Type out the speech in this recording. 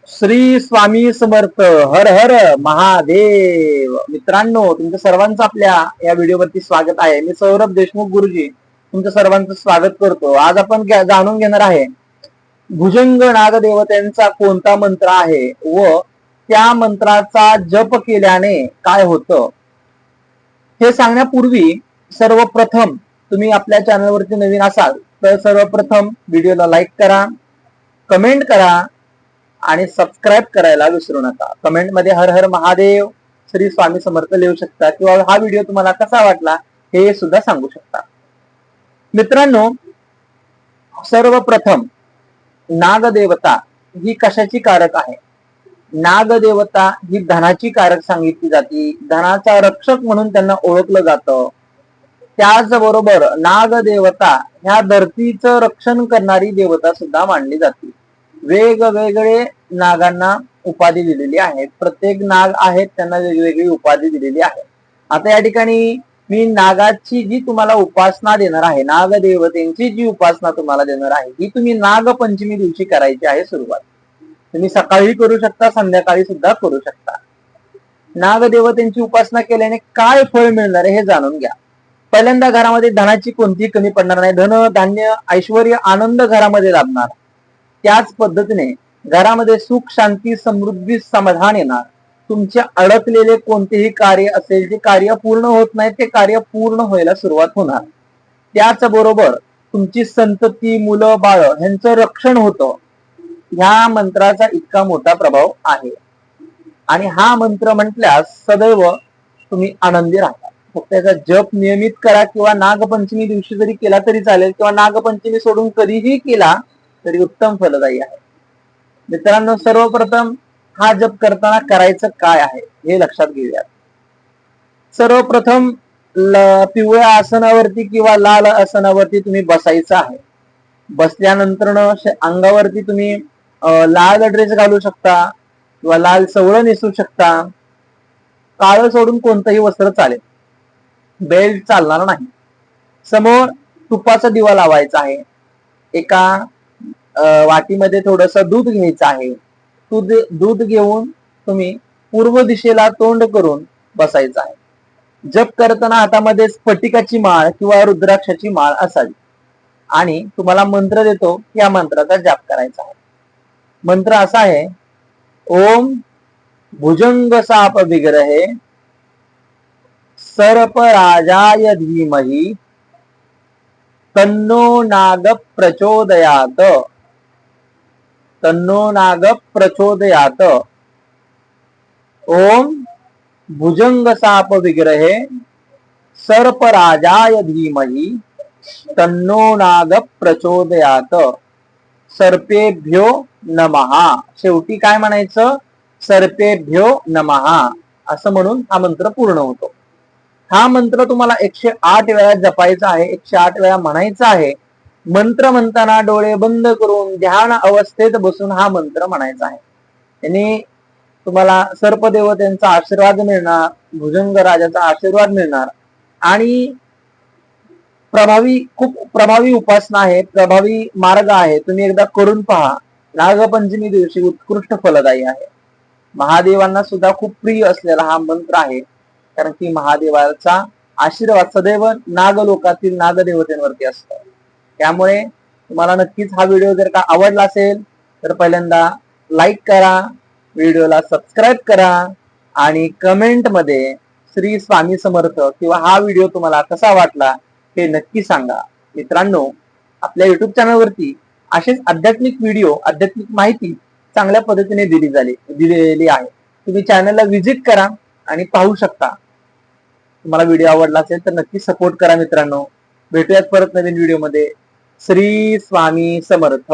श्री स्वामी समर्थ. हर हर महादेव. मित्रांनो, तुमच्या सर्वांचं आपल्या या व्हिडिओवरती स्वागत आहे. मी सौरभ देशमुख गुरुजी तुमचं सर्वांचं स्वागत करतो. आज आपण जाणून घेणार आहे भुजंग नागदेवतेंचा कोणता मंत्र आहे व त्या मंत्राचा जप केल्याने काय होतं हे सांगण्यापूर्वी सर्वप्रथम तुम्ही आपल्या चॅनलवरती नवीन असाल तर सर्वप्रथम व्हिडिओला लाईक करा, कमेंट करा आणि सबस्क्राईब करायला विसरू नका. कमेंट मध्ये हर हर महादेव, श्री स्वामी समर्थ लिहू शकता किंवा हा व्हिडिओ तुम्हाला कसा वाटला हे सुद्धा सांगू शकता. मित्रांनो, सर्वप्रथम नागदेवता ही कशाची कारक आहे? नागदेवता ही धनाची कारक सांगितली जाते. धनाचा रक्षक म्हणून त्यांना ओळखलं जातं. त्याचबरोबर नागदेवता ह्या धरतीचं रक्षण करणारी देवता सुद्धा मानली जाते. वेगवेगळे नागांना उपाधी दिलेली आहे. प्रत्येक नाग आहेत त्यांना वेगवेगळी उपाधी दिलेली आहे. आता या ठिकाणी मी नागाची जी तुम्हाला उपासना देणार आहे, नागदेवतेंची जी उपासना तुम्हाला देणार आहे, ही तुम्ही नागपंचमी दिवशी करायची आहे. सुरुवात तुम्ही सकाळी करू शकता, संध्याकाळी सुद्धा करू शकता. नागदेवतेंची उपासना केल्याने काय फळ मिळणार आहे हे जाणून घ्या. पहिल्यांदा, घरामध्ये धनाची कोणतीही कमी पडणार नाही. धन, धान्य, ऐश्वर, आनंद घरामध्ये लाभणार. त्याच पद्धतीने घरामध्ये सुख, शांती, समृद्धी, समाधान येणार. तुमचे अडकलेले कोणतेही कार्य असेल, जे कार्य पूर्ण होत नाही, ते कार्य पूर्ण व्हायला सुरुवात होणार. त्याचबरोबर तुमची संतती, मुलं, बाळ यांचं रक्षण होतं. ह्या मंत्राचा इतका मोठा प्रभाव आहे आणि हा मंत्र म्हटल्यास सदैव तुम्ही आनंदी राहता. फक्त त्याचा जप नियमित करा किंवा नागपंचमी दिवशी जरी केला तरी चालेल किंवा नागपंचमी सोडून कधीही केला तरी उत्तम फलदायी आहे. मित्रांनो, सर्वप्रथम हा जप करताना करायचं काय आहे हे लक्षात घेऊयात. सर्वप्रथम पिवळ्या आसनावरती किंवा लाल आसनावरती तुम्ही बसायचं आहे. बसल्यानंतर अंगावरती तुम्ही लाल ड्रेस घालू शकता किंवा लाल सवळं नेसू शकता. काळं सोडून कोणतंही वस्त्र चालेल. बेल्ट चालणार नाही. समोर तुपाचा दिवा लावायचा आहे. एका वाटीमध्ये थोडस दूध घ्यायचं आहे. दूध घेऊन तुम्ही पूर्व दिशेला तोंड करून बसायचं आहे. जप करताना हातामध्ये स्फटिकाची माळ किंवा रुद्राक्षाची माळ असावी आणि तुम्हाला मंत्र देतो, या मंत्राचा जाप करायचा आहे. मंत्र असा आहे: ओम भुजंग साप विग्रहे सर्पराजाय धीमहि तन्नो नाग प्रचोदयात. तन्नो नाग प्रचोदयात. ओम भुजंग साप विग्रहे सर्पराजाय धीमहि तन्नो नाग प्रचोदयात. सर्पेभ्यो नमः. शेवटी काय म्हणायचं? सर्पेभ्यो नमः असं म्हणून हा मंत्र पूर्ण होतो. हा मंत्र तुम्हाला 108 वेळा जपायचा आहे, 108 वेळा म्हणायचा आहे. मंत्र म्हणताना डोळे बंद करून ध्यान अवस्थेत बसून हा मंत्र म्हणायचा आहे. याने तुम्हाला सर्पदेवतेंचा आशीर्वाद मिळणार, भुजंग राजाचा आशीर्वाद मिळणार आणि खूप प्रभावी उपासना आहे, प्रभावी मार्ग आहे. तुम्ही एकदा करून पहा. नागपंचमी दिवशी उत्कृष्ट फलदायी आहे. महादेवांना सुद्धा खूप प्रिय असलेला हा मंत्र आहे, कारण की महादेवाचा आशीर्वाद सदैव नागलोकातील नागदेवतेंवरती असतो. त्यामुळे तुम्हाला नक्कीच हा व्हिडिओ जर का आवडला असेल तर पहिल्यांदा लाईक करा, व्हिडिओला सबस्क्राईब करा आणि कमेंट मध्ये श्री स्वामी समर्थ किंवा हा व्हिडिओ तुम्हाला कसा वाटला हे नक्की सांगा. मित्रांनो, आपल्या युट्यूब चॅनलवरती असेच आध्यात्मिक व्हिडिओ, आध्यात्मिक माहिती चांगल्या पद्धतीने दिलेली आहे. तुम्ही चॅनलला व्हिजिट करा आणि पाहू शकता. तुम्हाला व्हिडिओ आवडला असेल तर नक्की सपोर्ट करा. मित्रांनो, भेटूयात परत नवीन व्हिडिओ मध्ये. श्री स्वामी समर्थ.